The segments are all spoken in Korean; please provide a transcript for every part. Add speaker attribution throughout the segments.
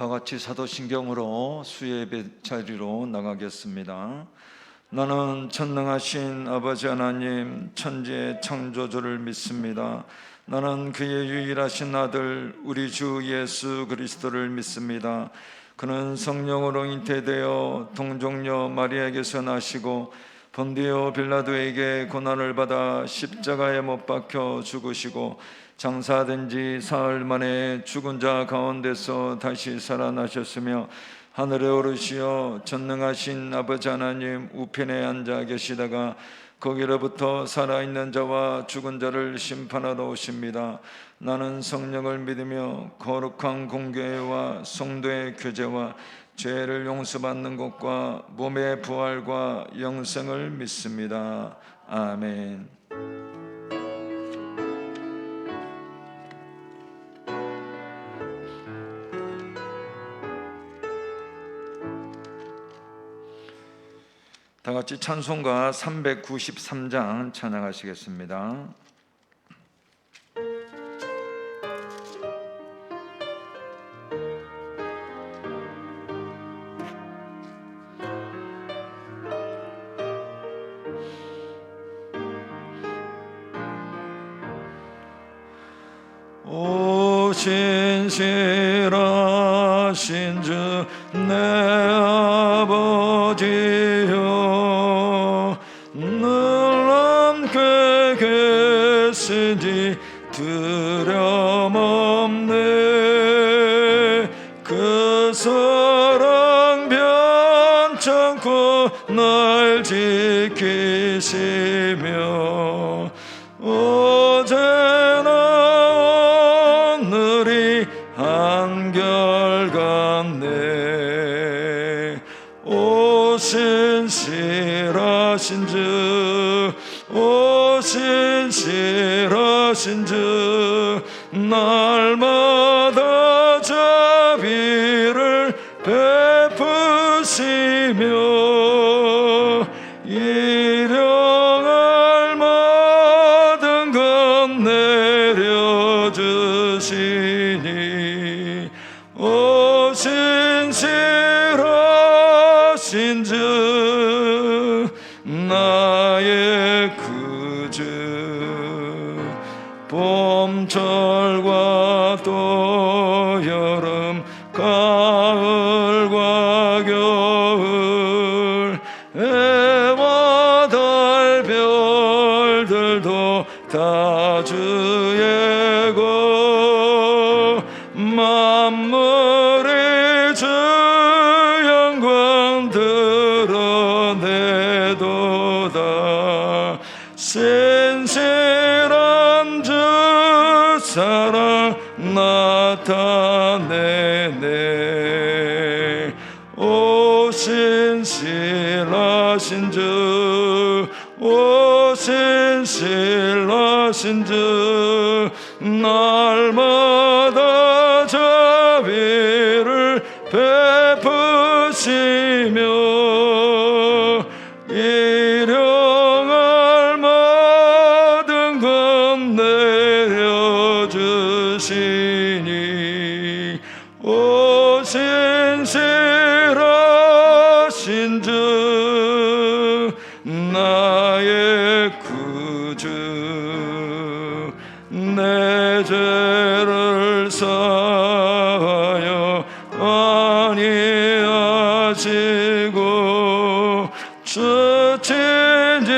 Speaker 1: 다 같이 사도신경으로 수예배 자리로 나가겠습니다. 나는 전능하신 아버지 하나님 천지의 창조주를 믿습니다. 나는 그의 유일하신 아들 우리 주 예수 그리스도를 믿습니다. 그는 성령으로 잉태되어 동정녀 마리아에게서 나시고 본디오 빌라도에게 고난을 받아 십자가에 못 박혀 죽으시고 장사된 지 사흘 만에 죽은 자 가운데서 다시 살아나셨으며 하늘에 오르시어 전능하신 아버지 하나님 우편에 앉아 계시다가 거기로부터 살아있는 자와 죽은 자를 심판하러 오십니다. 나는 성령을 믿으며 거룩한 공교회와 성도의 교제와 죄를 용서받는 것과 몸의 부활과 영생을 믿습니다. 아멘. 다 같이 찬송가 393장 찬양하시겠습니다. 오 신실하신 주 내 아버지여 늘 함께 계시니 두려움 없네. 그 사랑 변찮고 날 지키시며 어제나 오늘이 한결같네. 오 신실하신 주, 오 신실하신 주 날마다 자비를 베푸시며 일용할 모든 것 내려주시니 오 신실하신 주 나의 구주. 봄철과 또 여름 가을과 겨울 해와 달 별들도 다 주의 것 만물이 주 영광 드러내도다. 신실한 주 사랑 나타내네. 오 신실하신 주, 오 신실하신 주 날마다 자비를 베푸시며 일용할 모든 것 내려주시니 오 신실하신 주 나의 구주. 내 죄를 사하여 안위하시고 주 친히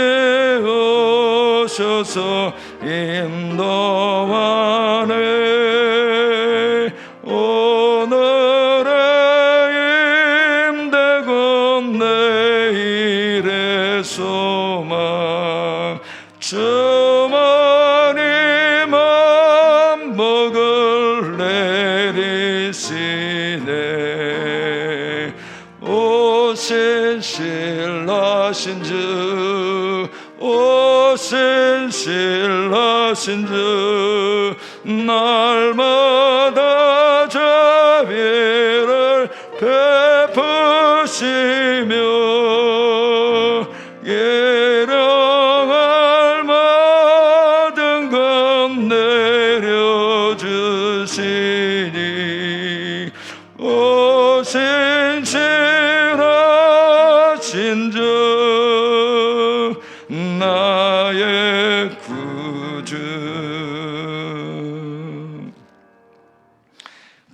Speaker 1: 오셔서 인도하네. 오늘의 힘되고 내일의 소망 주만이 만복을 내리시네. 오 신실하신 주, 오 신실하신 주 날마다 자비를 베푸시며 일용할 모든 것 내려주시니 오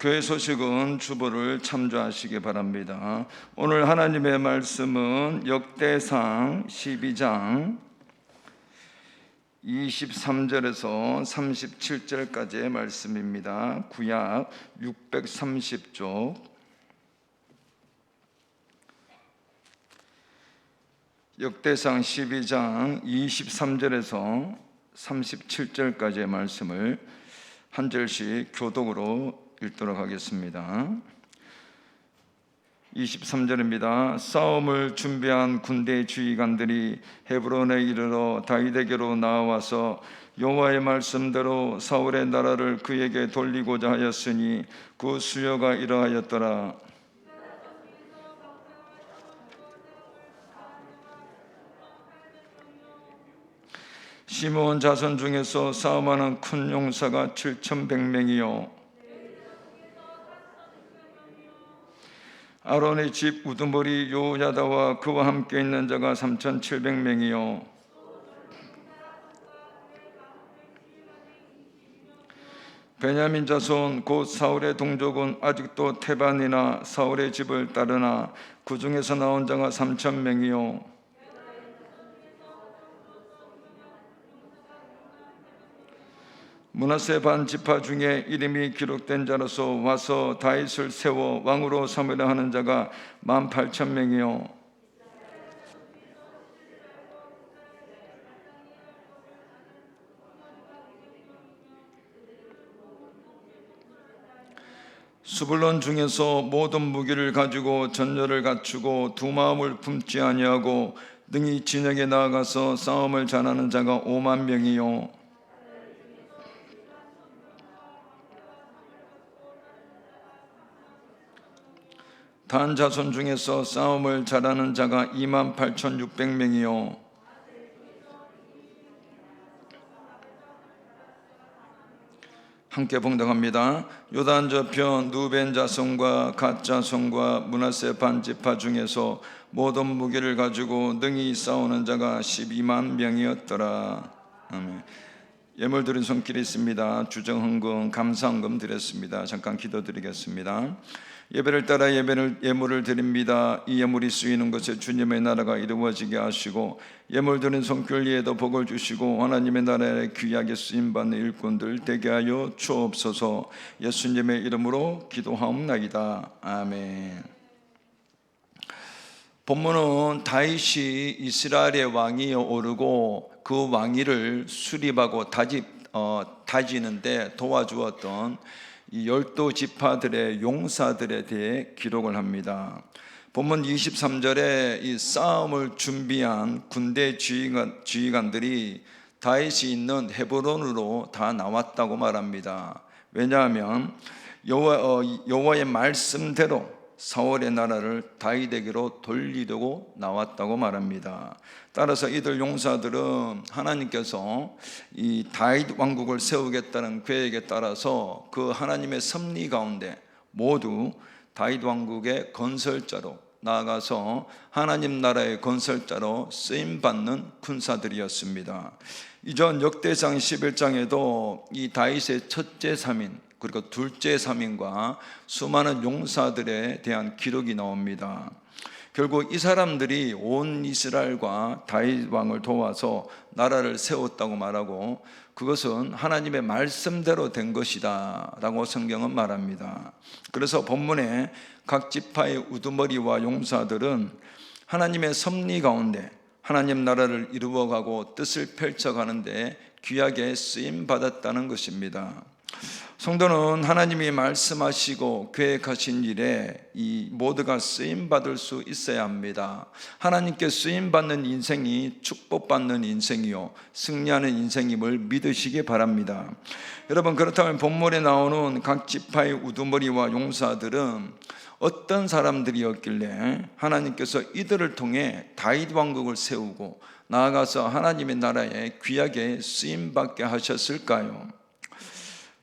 Speaker 1: 교회 소식은 주보를 참조하시기 바랍니다. 오늘 하나님의 말씀은 역대상 12장 23절에서 37절까지의 말씀입니다. 구약 630쪽 역대상 12장 23절에서 37절까지의 말씀을 한 절씩 교독으로 읽도록 하겠습니다. 23절입니다. 싸움을 준비한 군대 지휘관들이 헤브론에 이르러 다윗에게로 나와서 여호와의 말씀대로 사울의 나라를 그에게 돌리고자 하였으니 그 수요가 이러하였더라. 시므온 자손 중에서 싸움하는 큰 용사가 7,100명이요 아론의 집 우두머리 요야다와 그와 함께 있는 자가 3,700명이요 베냐민 자손 곧 사울의 동족은 아직도 테반이나 사울의 집을 따르나 그 중에서 나온 자가 3,000명이요 므낫세 반 지파 중에 이름이 기록된 자로서 와서 다윗을 세워 왕으로 삼으려 하는 자가 18,000명이요 스불론 중에서 모든 무기를 가지고 전열을 갖추고 두 마음을 품지 아니하고 능히 진영에 나아가서 싸움을 잘하는 자가 50,000명이요 단 자손 중에서 싸움을 잘하는 자가 28,600명이요 함께 봉독합니다. 요단 저편 누벤 자손과 갓 자손과 므낫세 반 지파 중에서 모든 무기를 가지고 능히 싸우는 자가 12만 명이었더라. 아멘. 예물 드린 손길이 있습니다. 주정헌금, 감사헌금 드렸습니다. 잠깐 기도드리겠습니다. 예배를 따라 예물을 드립니다. 이 예물이 쓰이는 것에 주님의 나라가 이루어지게 하시고 예물 드린 손길 위에도 복을 주시고 하나님의 나라에 귀하게 쓰임받는 일꾼들 되게 하여 주옵소서. 예수님의 이름으로 기도하옵나이다. 아멘. 본문은 다윗이 이스라엘의 왕이 오르고 그 왕위를 수립하고 다지는데 도와주었던 이 12지파들의 용사들에 대해 기록을 합니다. 본문 23절에 이 싸움을 준비한 군대 지휘관들이 다윗이 있는 헤브론으로 다 나왔다고 말합니다. 왜냐하면 여호와의 말씀대로 사울의 나라를 다윗에게로 돌리려고 나왔다고 말합니다. 따라서 이들 용사들은 하나님께서 이 다윗 왕국을 세우겠다는 계획에 따라서 그 하나님의 섭리 가운데 모두 다윗 왕국의 건설자로 나아가서 하나님 나라의 건설자로 쓰임받는 군사들이었습니다. 이전 역대상 11장에도 이 다윗의 첫째 3인 그리고 둘째 3인과 수많은 용사들에 대한 기록이 나옵니다. 결국 이 사람들이 온 이스라엘과 다윗 왕을 도와서 나라를 세웠다고 말하고 그것은 하나님의 말씀대로 된 것이다 라고 성경은 말합니다. 그래서 본문에 각 지파의 우두머리와 용사들은 하나님의 섭리 가운데 하나님 나라를 이루어가고 뜻을 펼쳐가는데 귀하게 쓰임받았다는 것입니다. 성도는 하나님이 말씀하시고 계획하신 일에 이 모두가 쓰임받을 수 있어야 합니다. 하나님께 쓰임받는 인생이 축복받는 인생이요 승리하는 인생임을 믿으시기 바랍니다. 여러분, 그렇다면 본문에 나오는 각 지파의 우두머리와 용사들은 어떤 사람들이었길래 하나님께서 이들을 통해 다윗 왕국을 세우고 나아가서 하나님의 나라에 귀하게 쓰임받게 하셨을까요?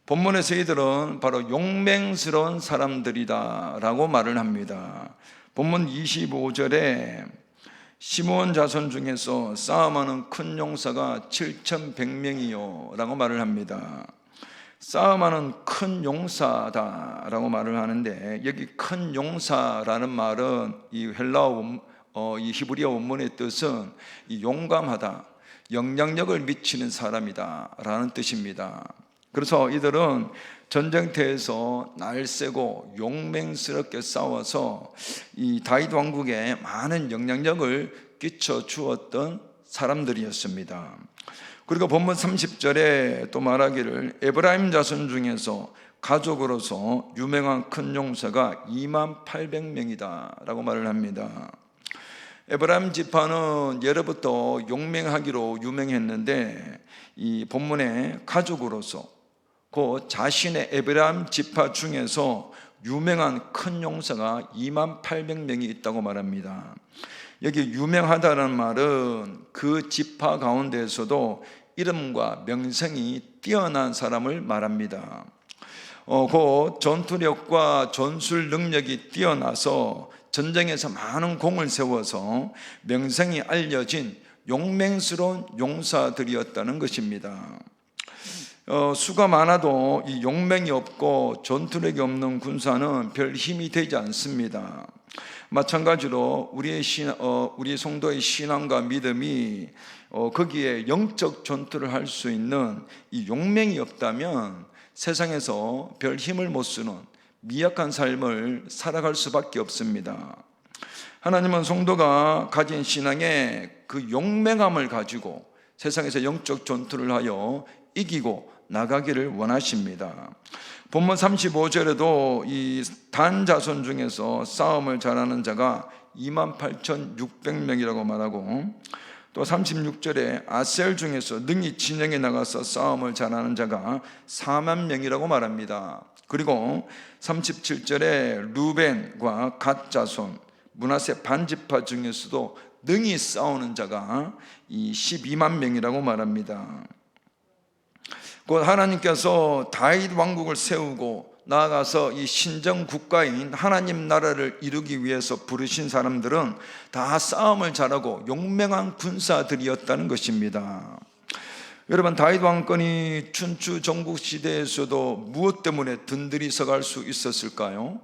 Speaker 1: 본문에서 이들은 바로 용맹스러운 사람들이다 라고 말을 합니다. 본문 25절에 시므온 자손 중에서 싸움하는 큰 용사가 7,100명이요 라고 말을 합니다. 싸움하는 큰 용사다라고 말을 하는데, 여기 큰 용사라는 말은 이 이 히브리어 원문의 뜻은 이 용감하다, 영향력을 미치는 사람이다라는 뜻입니다. 그래서 이들은 전쟁터에서 날쌔고 용맹스럽게 싸워서 이 다윗 왕국에 많은 영향력을 끼쳐 주었던 사람들이었습니다. 그리고 본문 30절에 또 말하기를 에브라임 자손 중에서 가족으로서 유명한 큰 용사가 28,000명이다 라고 말을 합니다. 에브라임 지파는 예로부터 용맹하기로 유명했는데, 이 본문에 가족으로서 그 자신의 에브라임 지파 중에서 유명한 큰 용사가 28,000명이 있다고 말합니다. 여기 유명하다는 말은 그 지파 가운데에서도 이름과 명성이 뛰어난 사람을 말합니다. 그 전투력과 전술 능력이 뛰어나서 전쟁에서 많은 공을 세워서 명성이 알려진 용맹스러운 용사들이었다는 것입니다. 수가 많아도 이 용맹이 없고 전투력이 없는 군사는 별 힘이 되지 않습니다. 마찬가지로 우리 성도의 신앙과 믿음이 거기에 영적 전투를 할 수 있는 이 용맹이 없다면 세상에서 별 힘을 못 쓰는 미약한 삶을 살아갈 수밖에 없습니다. 하나님은 성도가 가진 신앙의 그 용맹함을 가지고 세상에서 영적 전투를 하여 이기고 나가기를 원하십니다. 본문 35절에도 이 단 자손 중에서 싸움을 잘하는 자가 28,600명이라고 말하고, 또 36절에 아셀 중에서 능히 진영에 나가서 싸움을 잘하는 자가 40,000명이라고 말합니다. 그리고 37절에 루벤과 갓 자손 므낫세 반지파 중에서도 능히 싸우는 자가 이 120,000명이라고 말합니다. 곧 하나님께서 다윗 왕국을 세우고 나아가서 이 신정 국가인 하나님 나라를 이루기 위해서 부르신 사람들은 다 싸움을 잘하고 용맹한 군사들이었다는 것입니다. 여러분, 다윗 왕권이 춘추 전국 시대에서도 무엇 때문에 든든히 서갈 수 있었을까요?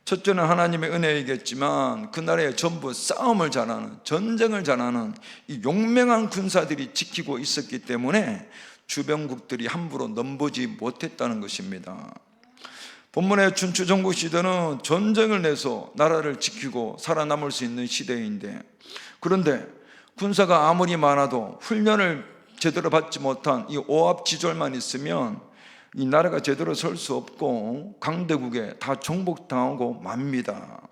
Speaker 1: 첫째는 하나님의 은혜이겠지만 그 나라에 전부 싸움을 잘하는, 전쟁을 잘하는 이 용맹한 군사들이 지키고 있었기 때문에 주변국들이 함부로 넘보지 못했다는 것입니다. 본문의 춘추 전국 시대는 전쟁을 내서 나라를 지키고 살아남을 수 있는 시대인데, 그런데 군사가 아무리 많아도 훈련을 제대로 받지 못한 이 오합지졸만 있으면 이 나라가 제대로 설 수 없고 강대국에 다 정복당하고 맙니다.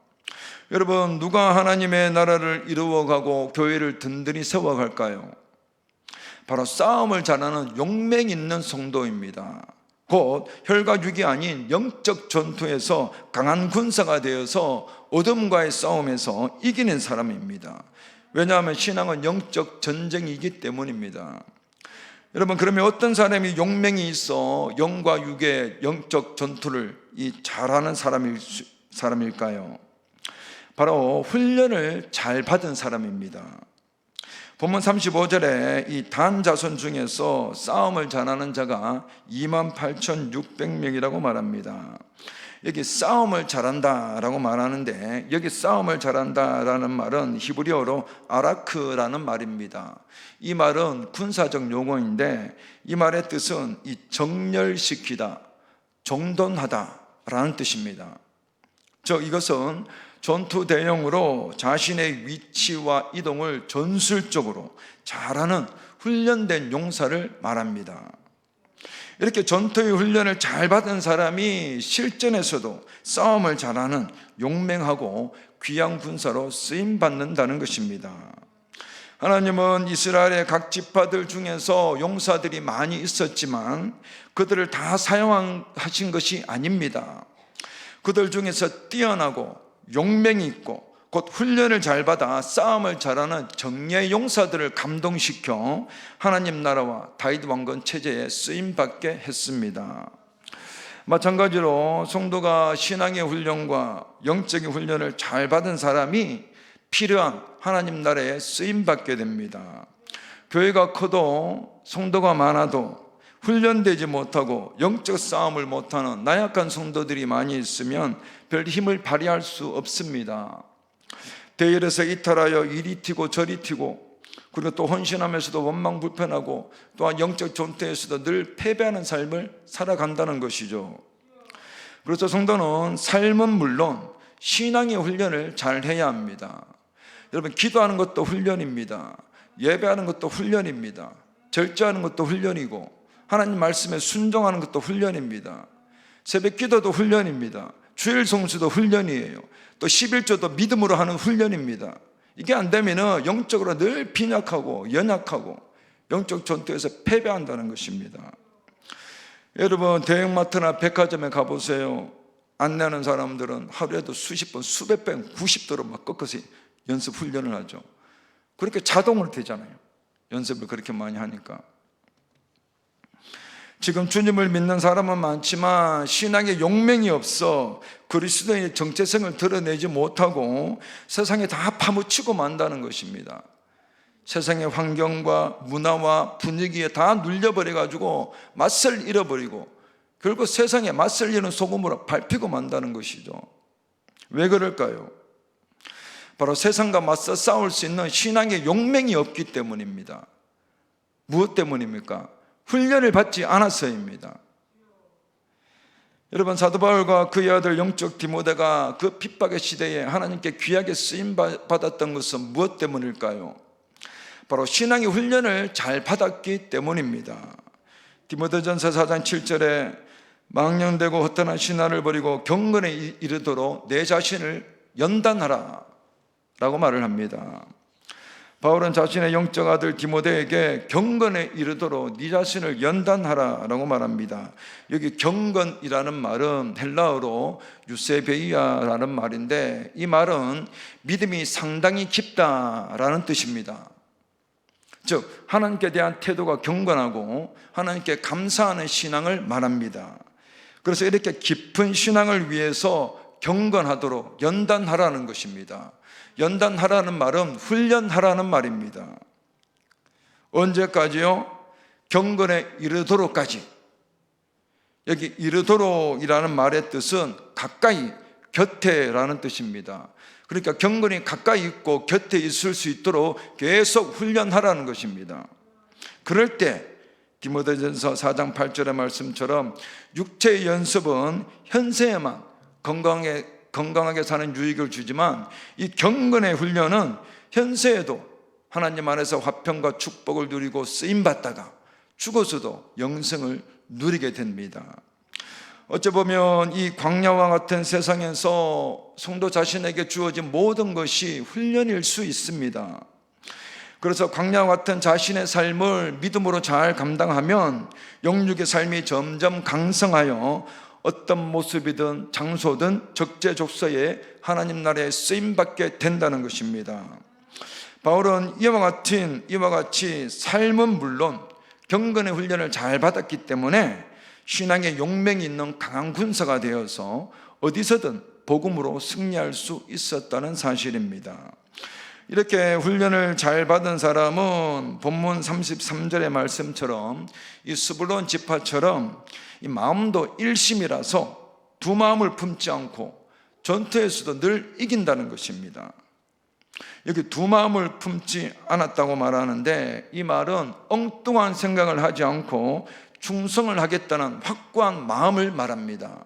Speaker 1: 여러분, 누가 하나님의 나라를 이루어가고 교회를 든든히 세워갈까요? 바로 싸움을 잘하는 용맹 있는 성도입니다. 곧 혈과 육이 아닌 영적 전투에서 강한 군사가 되어서 어둠과의 싸움에서 이기는 사람입니다. 왜냐하면 신앙은 영적 전쟁이기 때문입니다. 여러분, 그러면 어떤 사람이 용맹이 있어 영과 육의 영적 전투를 잘하는 사람일까요? 바로 훈련을 잘 받은 사람입니다. 본문 35절에 이 단 자손 중에서 싸움을 잘하는 자가 28,600명이라고 말합니다. 여기 싸움을 잘한다라고 말하는데, 여기 싸움을 잘한다라는 말은 히브리어로 아라크라는 말입니다. 이 말은 군사적 용어인데, 이 말의 뜻은 이 정렬시키다, 정돈하다라는 뜻입니다. 이것은 전투 대용으로 자신의 위치와 이동을 전술적으로 잘하는 훈련된 용사를 말합니다. 이렇게 전투의 훈련을 잘 받은 사람이 실전에서도 싸움을 잘하는 용맹하고 귀한 군사로 쓰임받는다는 것입니다. 하나님은 이스라엘의 각 지파들 중에서 용사들이 많이 있었지만 그들을 다 사용하신 것이 아닙니다. 그들 중에서 뛰어나고 용맹이 있고 곧 훈련을 잘 받아 싸움을 잘하는 정예의 용사들을 감동시켜 하나님 나라와 다윗 왕권 체제에 쓰임받게 했습니다. 마찬가지로 성도가 신앙의 훈련과 영적인 훈련을 잘 받은 사람이 필요한 하나님 나라에 쓰임받게 됩니다. 교회가 커도 성도가 많아도 훈련되지 못하고 영적 싸움을 못하는 나약한 성도들이 많이 있으면 별 힘을 발휘할 수 없습니다. 대열에서 이탈하여 이리 튀고 저리 튀고, 그리고 또 헌신하면서도 원망불편하고, 또한 영적 존재에서도 늘 패배하는 삶을 살아간다는 것이죠. 그래서 성도는 삶은 물론 신앙의 훈련을 잘 해야 합니다. 여러분, 기도하는 것도 훈련입니다. 예배하는 것도 훈련입니다. 절제하는 것도 훈련이고, 하나님 말씀에 순종하는 것도 훈련입니다. 새벽 기도도 훈련입니다. 주일 성수도 훈련이에요. 또 11조도 믿음으로 하는 훈련입니다. 이게 안 되면 영적으로 늘 빈약하고 연약하고 영적 전투에서 패배한다는 것입니다. 여러분, 대형마트나 백화점에 가보세요. 안내하는 사람들은 하루에도 수십 번, 수백 번, 90도로 막 꺾어서 연습 훈련을 하죠. 그렇게 자동으로 되잖아요. 연습을 그렇게 많이 하니까. 지금 주님을 믿는 사람은 많지만 신앙에 용맹이 없어 그리스도의 정체성을 드러내지 못하고 세상에 다 파묻히고 만다는 것입니다. 세상의 환경과 문화와 분위기에 다 눌려버려가지고 맛을 잃어버리고 결국 세상에 맛을 잃는 소금으로 밟히고 만다는 것이죠. 왜 그럴까요? 바로 세상과 맞서 싸울 수 있는 신앙의 용맹이 없기 때문입니다. 무엇 때문입니까? 훈련을 받지 않았어입니다. 여러분, 사도 바울과 그의 아들 영적 디모데가 그 핍박의 시대에 하나님께 귀하게 쓰임받았던 것은 무엇 때문일까요? 바로 신앙의 훈련을 잘 받았기 때문입니다. 디모데전서 4장 7절에 망령되고 헛되는 신화를 버리고 경건에 이르도록 내 자신을 연단하라 라고 말을 합니다. 바울은 자신의 영적 아들 디모데에게 경건에 이르도록 네 자신을 연단하라 라고 말합니다. 여기 경건이라는 말은 헬라어로 유세베이아라는 말인데, 이 말은 믿음이 상당히 깊다라는 뜻입니다. 즉 하나님께 대한 태도가 경건하고 하나님께 감사하는 신앙을 말합니다. 그래서 이렇게 깊은 신앙을 위해서 경건하도록 연단하라는 것입니다. 연단하라는 말은 훈련하라는 말입니다. 언제까지요? 경건에 이르도록까지. 여기 이르도록이라는 말의 뜻은 가까이, 곁에라는 뜻입니다. 그러니까 경건이 가까이 있고 곁에 있을 수 있도록 계속 훈련하라는 것입니다. 그럴 때 디모데전서 4장 8절의 말씀처럼 육체의 연습은 현세에만 건강하게 사는 유익을 주지만 이 경건의 훈련은 현세에도 하나님 안에서 화평과 축복을 누리고 쓰임받다가 죽어서도 영생을 누리게 됩니다. 어찌 보면 이 광야와 같은 세상에서 성도 자신에게 주어진 모든 것이 훈련일 수 있습니다. 그래서 광야와 같은 자신의 삶을 믿음으로 잘 감당하면 영육의 삶이 점점 강성하여 어떤 모습이든 장소든 적재적소에 하나님 나라에 쓰임받게 된다는 것입니다. 바울은 이와 같이 삶은 물론 경건의 훈련을 잘 받았기 때문에 신앙의 용맹이 있는 강한 군사가 되어서 어디서든 복음으로 승리할 수 있었다는 사실입니다. 이렇게 훈련을 잘 받은 사람은 본문 33절의 말씀처럼 이 스불론 지파처럼 이 마음도 일심이라서 두 마음을 품지 않고 전투에서도 늘 이긴다는 것입니다. 여기 두 마음을 품지 않았다고 말하는데, 이 말은 엉뚱한 생각을 하지 않고 충성을 하겠다는 확고한 마음을 말합니다.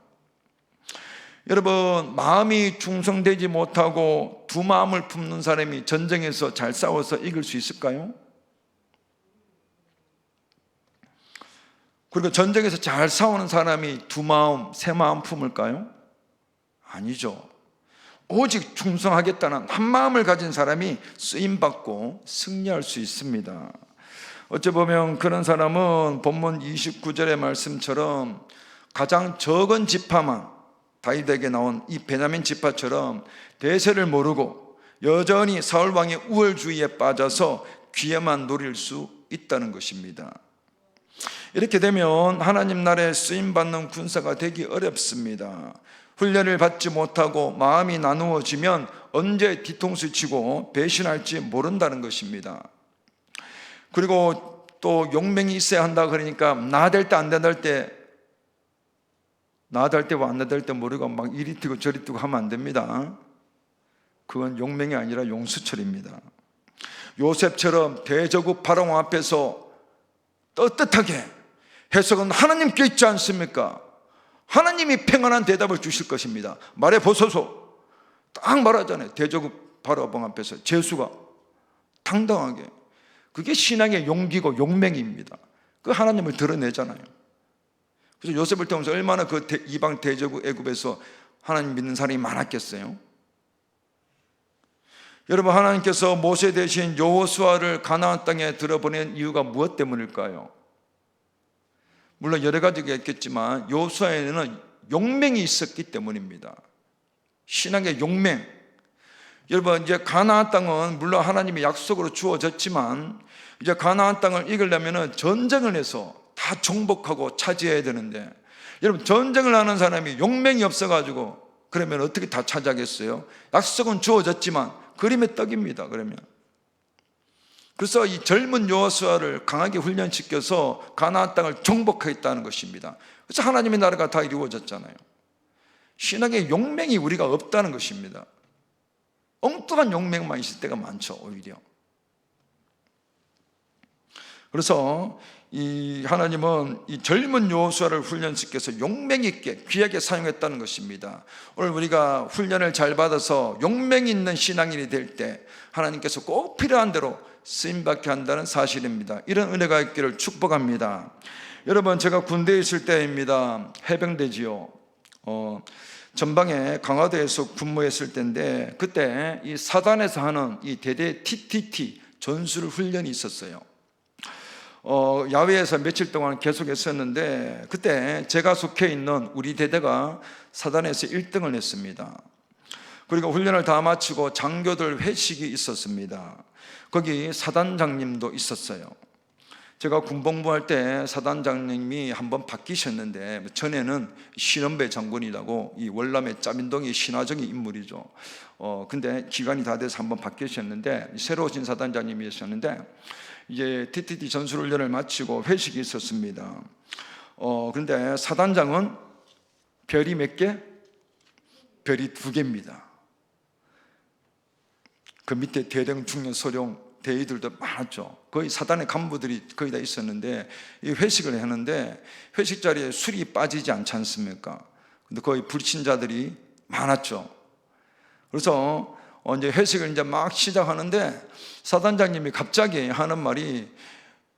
Speaker 1: 여러분, 마음이 충성되지 못하고 두 마음을 품는 사람이 전쟁에서 잘 싸워서 이길 수 있을까요? 그리고 전쟁에서 잘 싸우는 사람이 두 마음, 세 마음 품을까요? 아니죠. 오직 충성하겠다는 한 마음을 가진 사람이 쓰임받고 승리할 수 있습니다. 어찌 보면 그런 사람은 본문 29절의 말씀처럼 가장 적은 지파만, 다윗에게 나온 이 베냐민 지파처럼 대세를 모르고 여전히 사울 왕의 우월주의에 빠져서 기회만 노릴 수 있다는 것입니다. 이렇게 되면 하나님 나라에 쓰임받는 군사가 되기 어렵습니다. 훈련을 받지 못하고 마음이 나누어지면 언제 뒤통수 치고 배신할지 모른다는 것입니다. 그리고 또 용맹이 있어야 한다 그러니까 나댈 때 안 나댈 때, 나댈 때와 안 나댈 때 모르고 막 이리 뛰고 저리 뛰고 하면 안 됩니다. 그건 용맹이 아니라 용수철입니다. 요셉처럼 대저국 바로왕 앞에서 떳떳하게, 해석은 하나님께 있지 않습니까? 하나님이 평안한 대답을 주실 것입니다. 말해 보소서. 딱 말하잖아요. 대저국 바로왕 앞에서 제수가 당당하게. 그게 신앙의 용기고 용맹입니다. 그 하나님을 드러내잖아요. 그래서 요셉을 통해서 얼마나 그 이방 대저국 애굽에서 하나님 믿는 사람이 많았겠어요. 여러분, 하나님께서 모세 대신 여호수아를 가나안 땅에 들어보낸 이유가 무엇 때문일까요? 물론 여러 가지가 있겠지만 여호수아에는 용맹이 있었기 때문입니다. 신앙의 용맹. 여러분, 이제 가나안 땅은 물론 하나님의 약속으로 주어졌지만 이제 가나안 땅을 이기려면 전쟁을 해서 다 정복하고 차지해야 되는데, 여러분, 전쟁을 하는 사람이 용맹이 없어가지고 그러면 어떻게 다 차지하겠어요? 약속은 주어졌지만 그림의 떡입니다. 그러면 그래서 이 젊은 여호수아를 강하게 훈련시켜서 가나안 땅을 정복하겠다는 것입니다. 그래서 하나님의 나라가 다 이루어졌잖아요. 신앙의 용맹이 우리가 없다는 것입니다. 엉뚱한 용맹만 있을 때가 많죠, 오히려. 그래서 이 하나님은 이 젊은 여호수아를 훈련시켜서 용맹 있게 귀하게 사용했다는 것입니다. 오늘 우리가 훈련을 잘 받아서 용맹 있는 신앙인이 될 때 하나님께서 꼭 필요한 대로 쓰임받게 한다는 사실입니다. 이런 은혜가 있기를 축복합니다. 여러분, 제가 군대에 있을 때입니다. 해병대지요. 전방에 강화도에서 근무했을 때인데, 그때 이 사단에서 하는 이 대대 TTT 전술 훈련이 있었어요. 야외에서 며칠 동안 계속 했었는데, 그때 제가 속해 있는 우리 대대가 사단에서 1등을 했습니다. 그리고 훈련을 다 마치고 장교들 회식이 있었습니다. 거기 사단장님도 있었어요. 제가 군복무할 때 사단장님이 한번 바뀌셨는데, 전에는 신원배 장군이라고 이 월남의 짜민동이 신화적인 인물이죠. 근데 기간이 다 돼서 한번 바뀌셨는데, 새로 오신 사단장님이셨는데, 이제 TTT 전술훈련을 마치고 회식이 있었습니다. 그런데 사단장은 별이 몇 개? 별이 2개입니다. 그 밑에 대령, 중령, 소령 대위들도 많았죠. 거의 사단의 간부들이 거의 다 있었는데, 이 회식을 하는데 회식 자리에 술이 빠지지 않지 않습니까? 근데 거의 불신자들이 많았죠. 그래서 이제 회식을 이제 막 시작하는데 사단장님이 갑자기 하는 말이,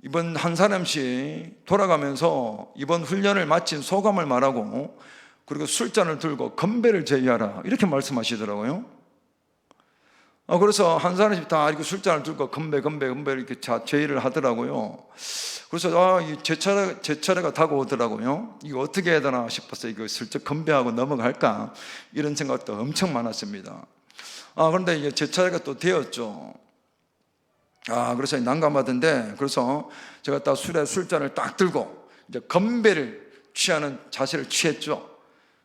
Speaker 1: 이번 한 사람씩 돌아가면서 이번 훈련을 마친 소감을 말하고, 그리고 술잔을 들고 건배를 제의하라, 이렇게 말씀하시더라고요. 그래서 한 사람씩 다 이렇게 술잔을 들고 건배 이렇게 제의를 하더라고요. 그래서 제 차례가 다가오더라고요. 이거 어떻게 해야 되나 싶어서 이거 슬쩍 건배하고 넘어갈까, 이런 생각도 엄청 많았습니다. 그런데 이제 제 차례가 또 되었죠. 그래서 난감하던데, 그래서 제가 딱 술잔을 딱 들고 이제 건배를 취하는 자세를 취했죠.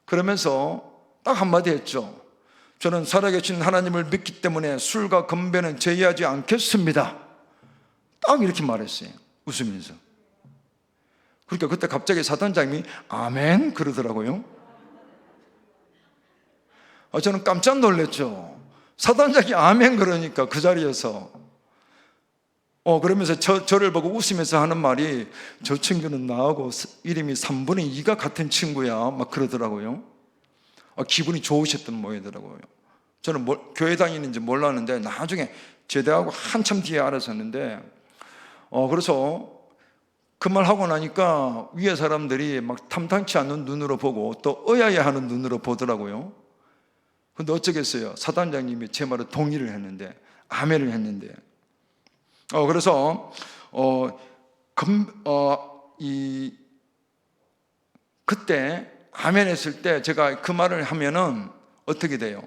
Speaker 1: 그러면서 딱 한마디 했죠. 저는 살아계신 하나님을 믿기 때문에 술과 건배는 제의하지 않겠습니다. 딱 이렇게 말했어요, 웃으면서. 그러니까 그때 갑자기 사단장님이 아멘 그러더라고요. 저는 깜짝 놀랐죠. 사단장이 아멘 그러니까 그 자리에서. 그러면서 저를 보고 웃으면서 하는 말이, 저 친구는 나하고 이름이 3분의 2가 같은 친구야, 막 그러더라고요. 기분이 좋으셨던 모양이더라고요. 저는 교회 다니는지 몰랐는데 나중에 제대하고 한참 뒤에 알았었는데, 그래서 그 말 하고 나니까 위에 사람들이 막 탐탁치 않은 눈으로 보고 또 의아해하는 눈으로 보더라고요. 근데 어쩌겠어요. 사단장님이 제 말에 동의를 했는데, 아멘을 했는데. 그래서 그때 아멘 했을 때 제가 그 말을 하면은 어떻게 돼요?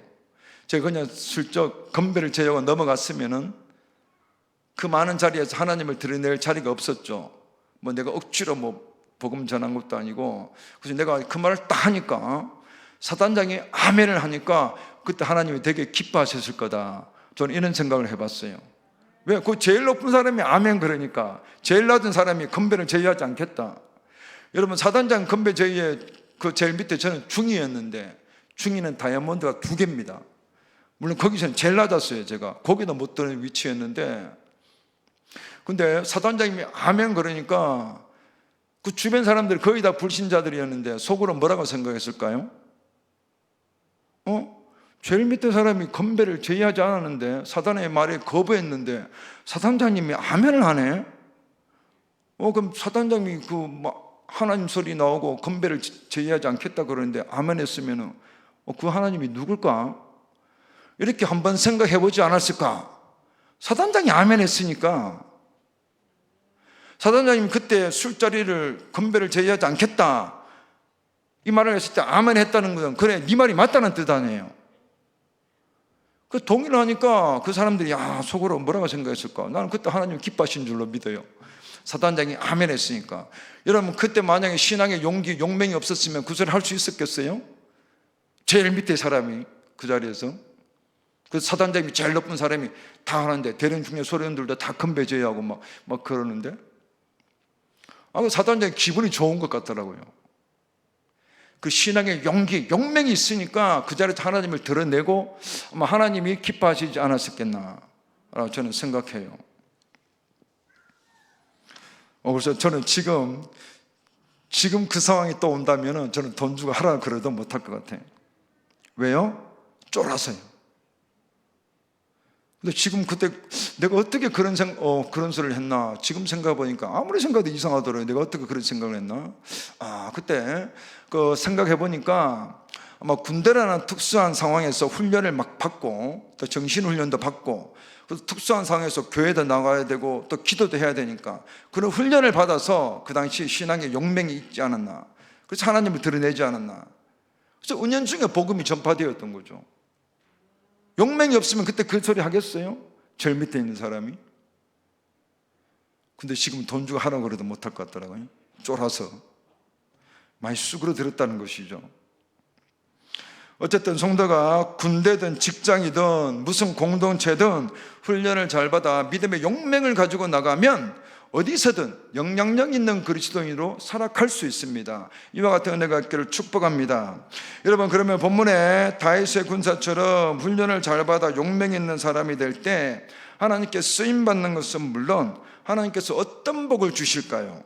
Speaker 1: 제가 그냥 슬쩍 건배를 제하고 넘어갔으면은 그 많은 자리에서 하나님을 드러낼 자리가 없었죠. 내가 억지로 복음 전한 것도 아니고. 그래서 내가 그 말을 딱 하니까, 사단장이 아멘을 하니까 그때 하나님이 되게 기뻐하셨을 거다, 저는 이런 생각을 해봤어요. 왜? 그 제일 높은 사람이 아멘 그러니까 제일 낮은 사람이 건배를 제의하지 않겠다. 여러분 사단장 건배 제의에 그 제일 밑에 저는 중위였는데 중위는 다이아몬드가 2개입니다. 물론 거기서는 제일 낮았어요. 제가 거기도 못 드는 위치였는데, 근데 사단장님이 아멘 그러니까 그 주변 사람들이 거의 다 불신자들이었는데 속으로 뭐라고 생각했을까요? 제일 밑에 사람이 건배를 제의하지 않았는데 사단의 말에 거부했는데 사단장님이 아멘을 하네. 그럼 사단장님이 하나님 소리 나오고 건배를 제의하지 않겠다 그러는데 아멘 했으면 그 하나님이 누굴까? 이렇게 한번 생각해 보지 않았을까? 사단장이 아멘 했으니까. 사단장님이 그때 술자리를 건배를 제의하지 않겠다 이 말을 했을 때 아멘 했다는 것은 그래 네 말이 맞다는 뜻 아니에요. 그 동의를 하니까 그 사람들이 속으로 뭐라고 생각했을까? 나는 그때 하나님 기뻐하신 줄로 믿어요. 사단장이 아멘 했으니까. 여러분 그때 만약에 신앙의 용기, 용맹이 없었으면 그 소리 할 수 있었겠어요? 제일 밑에 사람이 그 자리에서 그 사단장이 제일 높은 사람이 다 하는데 대련 중에 소련들도 다 건배 제의하고 막 그러는데 그 사단장이 기분이 좋은 것 같더라고요. 그 신앙의 용기, 용맹이 있으니까 그 자리에서 하나님을 드러내고 아마 하나님이 기뻐하시지 않았었겠나 라고 저는 생각해요. 그래서 저는 지금 그 상황이 또 온다면 저는 돈 주고 하라 그래도 못할 것 같아요. 왜요? 쫄아서요. 근데 지금 그때 내가 어떻게 그런 소리를 했나? 지금 생각해보니까 아무리 생각해도 이상하더라고요. 내가 어떻게 그런 생각을 했나? 그때 생각해보니까 아마 군대라는 특수한 상황에서 훈련을 막 받고 또 정신훈련도 받고 그래서 특수한 상황에서 교회도 나가야 되고 또 기도도 해야 되니까 그런 훈련을 받아서 그 당시 신앙의 용맹이 있지 않았나? 그래서 하나님을 드러내지 않았나? 그래서 은연중에 복음이 전파되었던 거죠. 용맹이 없으면 그때 그 소리 하겠어요? 제일 밑에 있는 사람이. 근데 지금 돈 주고 하라고 그래도 못할 것 같더라고요. 쫄아서 많이 수그러들었다는 것이죠. 어쨌든 성도가 군대든 직장이든 무슨 공동체든 훈련을 잘 받아 믿음의 용맹을 가지고 나가면 어디서든 영향력 있는 그리스도인으로 살아갈 수 있습니다. 이와 같은 은혜가 있기를 축복합니다. 여러분 그러면 본문에 다윗의 군사처럼 훈련을 잘 받아 용맹 있는 사람이 될 때 하나님께 쓰임받는 것은 물론 하나님께서 어떤 복을 주실까요?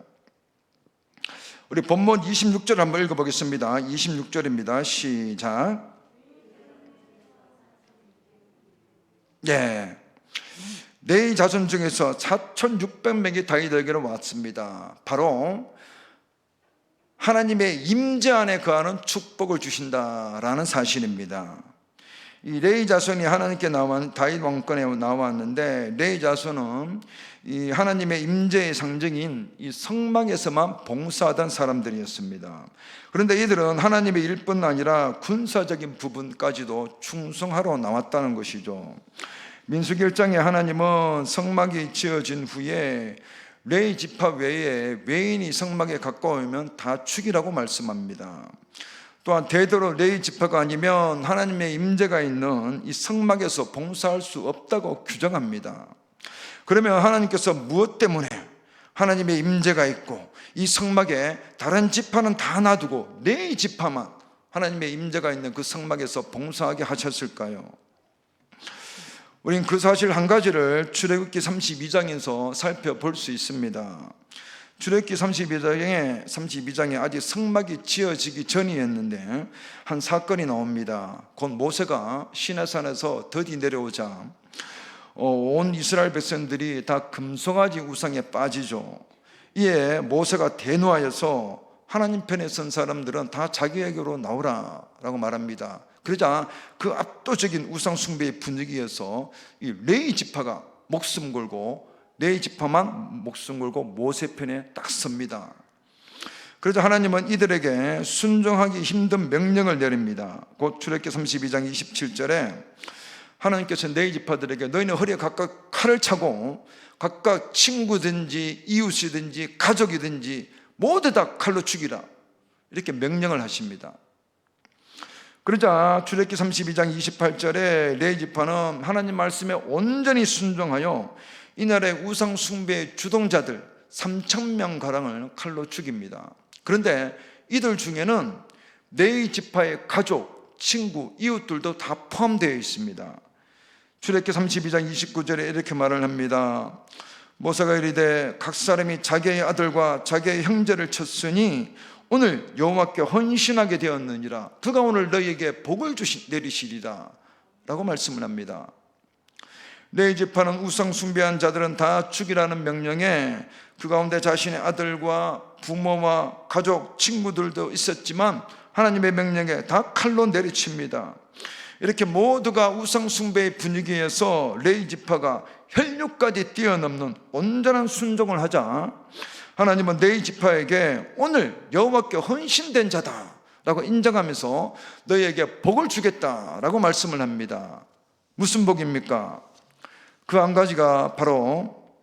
Speaker 1: 우리 본문 26절 한번 읽어보겠습니다. 26절입니다. 시작. 네 자손 중에서 4,600명이 다윗에게로 왔습니다. 바로 하나님의 임재 안에 거하는 축복을 주신다라는 사실입니다. 이 레위 자손이 하나님께 나온 다윗 왕권에 나왔는데 레위 자손은 이 하나님의 임재의 상징인 이 성막에서만 봉사하던 사람들이었습니다. 그런데 이들은 하나님의 일뿐 아니라 군사적인 부분까지도 충성하러 나왔다는 것이죠. 민수기 1장에 하나님은 성막이 지어진 후에 레위 지파 외에 외인이 성막에 가까우면 다 죽이라고 말씀합니다. 또한 대대로 레위 지파가 아니면 하나님의 임재가 있는 이 성막에서 봉사할 수 없다고 규정합니다. 그러면 하나님께서 무엇 때문에 하나님의 임재가 있고 이 성막에 다른 지파는 다 놔두고 레위 지파만 하나님의 임재가 있는 그 성막에서 봉사하게 하셨을까요? 우린 그 사실 한 가지를 출애굽기 32장에서 살펴볼 수 있습니다. 출애굽기 32장에 아직 성막이 지어지기 전이었는데 한 사건이 나옵니다. 곧 모세가 시내산에서 더디 내려오자 온 이스라엘 백성들이 다 금송아지 우상에 빠지죠. 이에 모세가 대노하여서 하나님 편에 선 사람들은 다 자기에게로 나오라 라고 말합니다. 그러자 그 압도적인 우상 숭배의 분위기에서 이 레위 지파가 목숨 걸고 레위 지파만 목숨 걸고 모세 편에 딱 섭니다. 그래서 하나님은 이들에게 순종하기 힘든 명령을 내립니다. 곧 출애굽기 32장 27절에 하나님께서 레위 지파들에게 너희는 허리에 각각 칼을 차고 각각 친구든지 이웃이든지 가족이든지 모두 다 칼로 죽이라 이렇게 명령을 하십니다. 그러자 출애굽기 32장 28절에 레위 지파는 하나님 말씀에 온전히 순종하여 이날의 우상 숭배의 주동자들 3,000명 가량을 칼로 죽입니다. 그런데 이들 중에는 레위 지파의 가족, 친구, 이웃들도 다 포함되어 있습니다. 출애굽기 32장 29절에 이렇게 말을 합니다. 모세가 이르되 각 사람이 자기의 아들과 자기의 형제를 쳤으니 오늘 여호와께 헌신하게 되었느니라. 그가 오늘 너희에게 복을 내리시리라 라고 말씀을 합니다. 레위 지파는 우상 숭배한 자들은 다 죽이라는 명령에 그 가운데 자신의 아들과 부모와 가족, 친구들도 있었지만 하나님의 명령에 다 칼로 내리칩니다. 이렇게 모두가 우상 숭배의 분위기에서 레위 지파가 혈육까지 뛰어넘는 온전한 순종을 하자 하나님은 레위 지파에게 오늘 여호와께 헌신된 자다라고 인정하면서 너희에게 복을 주겠다라고 말씀을 합니다. 무슨 복입니까? 그 한 가지가 바로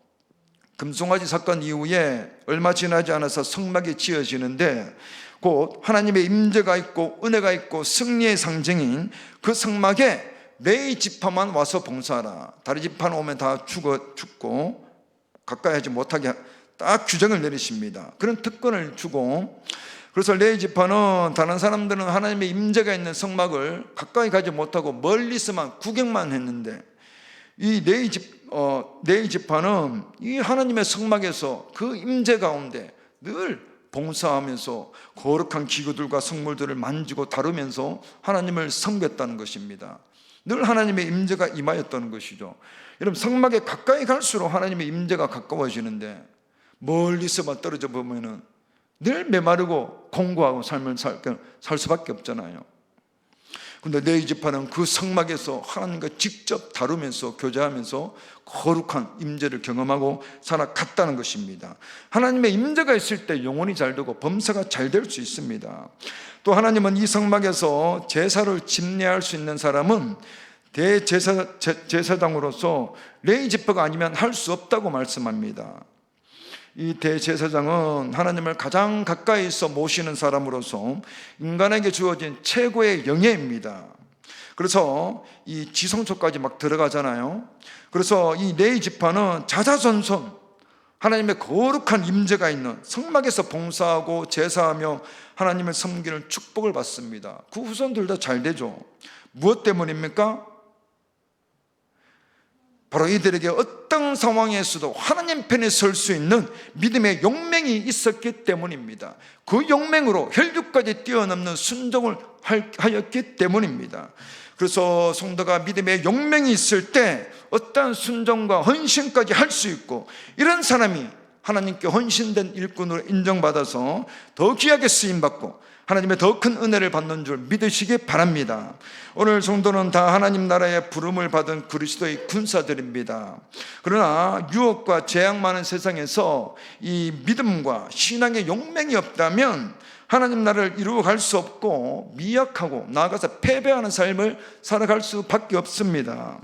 Speaker 1: 금송아지 사건 이후에 얼마 지나지 않아서 성막이 지어지는데 곧 하나님의 임재가 있고 은혜가 있고 승리의 상징인 그 성막에 레위 지파만 와서 봉사하라. 다른 지파는 오면 다 죽고 가까이 하지 못하게 딱 규정을 내리십니다. 그런 특권을 주고, 그래서 레위 지파는 다른 사람들은 하나님의 임재가 있는 성막을 가까이 가지 못하고 멀리서만 구경만 했는데 이 레위 지파는 이 하나님의 성막에서 그 임재 가운데 늘 봉사하면서 거룩한 기구들과 성물들을 만지고 다루면서 하나님을 섬겼다는 것입니다. 늘 하나님의 임재가 임하였다는 것이죠. 여러분, 성막에 가까이 갈수록 하나님의 임재가 가까워지는데 멀리서만 떨어져 보면은 늘 메마르고 공고하고 삶을 살 수밖에 없잖아요. 근데 레위 지파는 그 성막에서 하나님과 직접 다루면서 교제하면서 거룩한 임재를 경험하고 살아갔다는 것입니다. 하나님의 임재가 있을 때 영혼이 잘 되고 범사가 잘 될 수 있습니다. 또 하나님은 이 성막에서 제사를 집례할 수 있는 사람은 대제사장으로서 레위 지파가 아니면 할 수 없다고 말씀합니다. 이 대제사장은 하나님을 가장 가까이서 모시는 사람으로서 인간에게 주어진 최고의 영예입니다. 그래서 이 지성소까지 막 들어가잖아요. 그래서 이 레위 지파는 자자손손 하나님의 거룩한 임재가 있는 성막에서 봉사하고 제사하며 하나님을 섬기는 축복을 받습니다. 그 후손들 다 잘 되죠. 무엇 때문입니까? 바로 이들에게 어떤 상황에서도 하나님 편에 설 수 있는 믿음의 용맹이 있었기 때문입니다. 그 용맹으로 혈육까지 뛰어넘는 순종을 하였기 때문입니다. 그래서 성도가 믿음의 용맹이 있을 때 어떠한 순종과 헌신까지 할 수 있고, 이런 사람이 하나님께 헌신된 일꾼으로 인정받아서 더 귀하게 쓰임받고 하나님의 더 큰 은혜를 받는 줄 믿으시기 바랍니다. 오늘 성도는 다 하나님 나라의 부름을 받은 그리스도의 군사들입니다. 그러나 유혹과 재앙 많은 세상에서 이 믿음과 신앙의 용맹이 없다면 하나님 나라를 이루어갈 수 없고 미약하고 나아가서 패배하는 삶을 살아갈 수밖에 없습니다.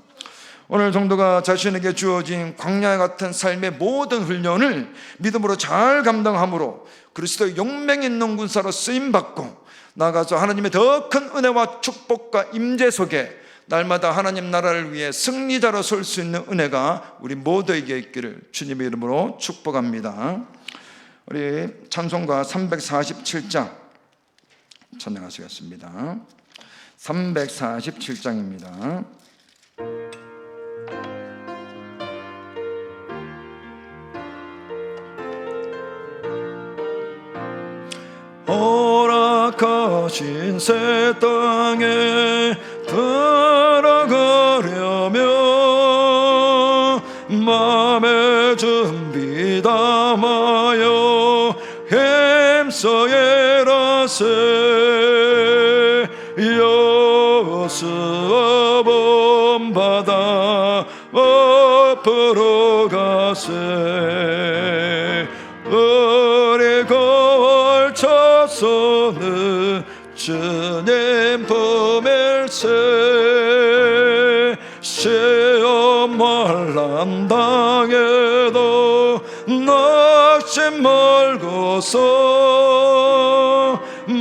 Speaker 1: 오늘 성도가 자신에게 주어진 광야 같은 삶의 모든 훈련을 믿음으로 잘 감당함으로 그리스도의 용맹 있는 군사로 쓰임받고 나아가서 하나님의 더 큰 은혜와 축복과 임재 속에 날마다 하나님 나라를 위해 승리자로 설 수 있는 은혜가 우리 모두에게 있기를 주님의 이름으로 축복합니다. 우리 찬송가 347장 찬양하시겠습니다. 347장입니다. 허락하신 새 땅에 들어가려면 마음의 준비 담아요 힘써 일하세 여수 본바다 앞으로 가세 우리 걸쳐서는 주님 품일세 시험 환난 당해도 낙심 말고서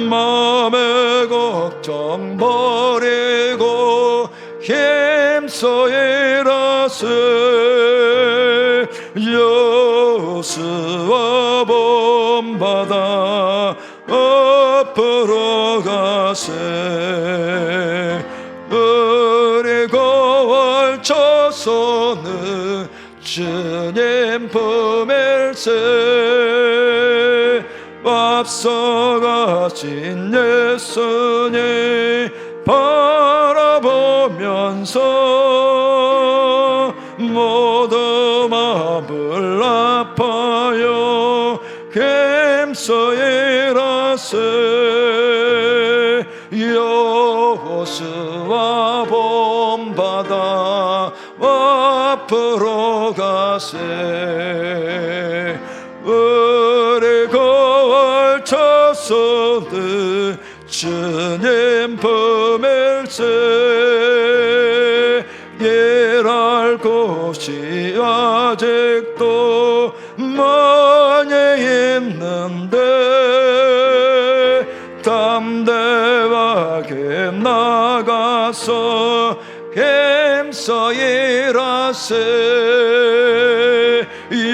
Speaker 1: 마음의 걱정 버리고 힘써 일하세 여호수아 본받아 앞으로 가세. 그리고 걸쳐서는 주님 품일세. 앞서가신 예수님 바라보면서 모두 마음을 아파요 힘써 일하세. 여호수아 본받아 앞으로 가세. 그리고 걸쳐서는 주님 품일세. 일할 곳이 아직도 많이 있는데 담대하게 나가서 힘써 일하세.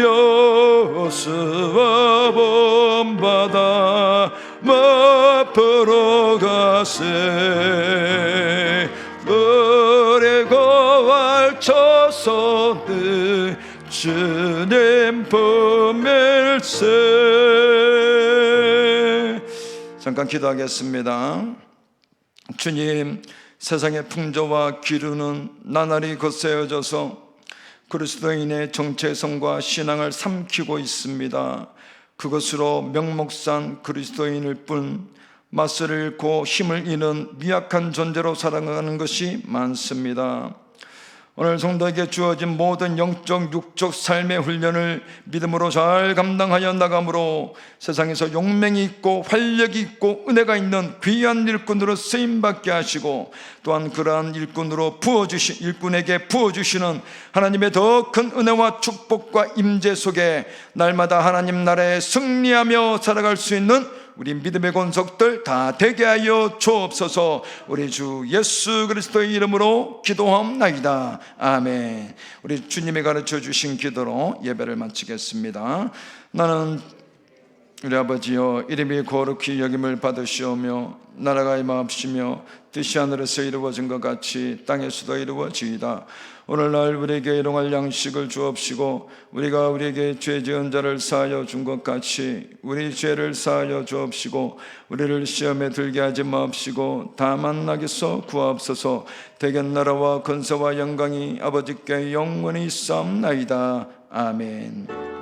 Speaker 1: 여호수아 본받아 앞으로 가세. 그리고 걸쳐서는 주님 품일세. 잠깐 기도하겠습니다. 주님, 세상의 풍조와 기류는 나날이 거세어져서 그리스도인의 정체성과 신앙을 삼키고 있습니다. 그것으로 명목상 그리스도인일 뿐 맞설 잃고 힘을 잃은 미약한 존재로 살아가는 것이 많습니다. 오늘 성도에게 주어진 모든 영적 육적 삶의 훈련을 믿음으로 잘 감당하여 나감으로 세상에서 용맹이 있고 활력이 있고 은혜가 있는 귀한 일꾼으로 쓰임받게 하시고, 또한 그러한 일꾼에게 부어주시는 하나님의 더 큰 은혜와 축복과 임재 속에 날마다 하나님 나라에 승리하며 살아갈 수 있는 우리 믿음의 권속들 다 되게 하여 주옵소서. 우리 주 예수 그리스도의 이름으로 기도하옵나이다. 아멘. 우리 주님이 가르쳐 주신 기도로 예배를 마치겠습니다. 나는 우리 아버지여, 이름이 거룩히 여김을 받으시오며 나라가 임하옵시며 뜻이 하늘에서 이루어진 것 같이 땅에서도 이루어지이다. 오늘날 우리에게 일용할 양식을 주옵시고 우리가 우리에게 죄 지은 자를 사하여 준 것 같이 우리 죄를 사하여 주옵시고 우리를 시험에 들게 하지 마옵시고 다만 악에서 구하옵소서. 대견 나라와 권세와 영광이 아버지께 영원히 있사옵나이다. 아멘.